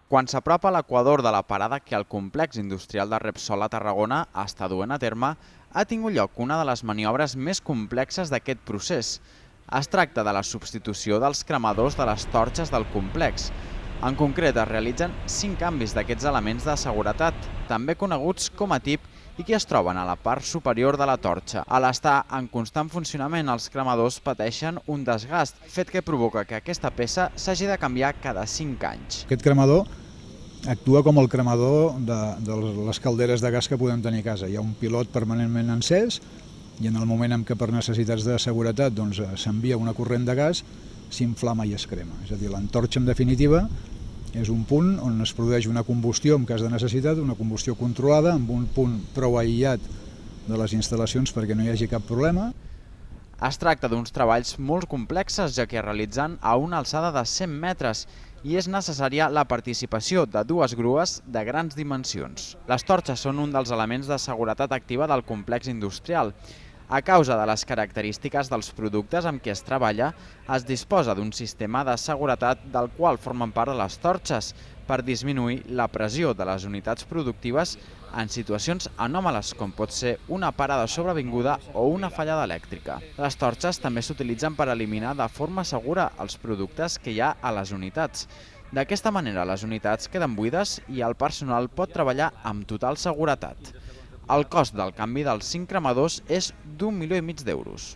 Quan s'apropa l'equador de la parada que el complex industrial de Repsol a Tarragona està duent a terme, ha tingut lloc una de les maniobres més complexes d'aquest procés. Es tracta de la substitució dels cremadors de les torxes del complex. En concret, es realitzen 5 canvis d'aquests elements de seguretat, també coneguts com a tip, i que es troben a la part superior de la torxa. A l'estar en constant funcionament, els cremadors pateixen un desgast, fet que provoca que aquesta peça s'hagi de canviar cada 5 anys. Aquest cremador actua com el cremador de les calderes de gas que podem tenir a casa. Hi ha un pilot permanentment encès i en el moment en què per necessitats de seguretat s'envia una corrent de gas, s'inflama i es crema. És a dir, l'antorxa en definitiva és un punt on es produeix una combustió en cas de necessitat, una combustió controlada amb un punt prou aïllat de les instal·lacions perquè no hi hagi cap problema. Es tracta d'uns treballs molt complexes, ja que es realitzen a una alçada de 100 metres i és necessària la participació de 2 grues de grans dimensions. Les torxes són un dels elements de seguretat activa del complex industrial. A causa de les característiques dels productes amb què es treballa, es disposa d'un sistema de seguretat del qual formen part les torxes per disminuir la pressió de les unitats productives en situacions anòmales, com pot ser una parada sobrevinguda o una fallada elèctrica. Les torxes també s'utilitzen per eliminar de forma segura els productes que hi ha a les unitats. D'aquesta manera, les unitats queden buides i el personal pot treballar amb total seguretat. El cost del canvi dels 5 cremadors és d'1,5 milió d'euros.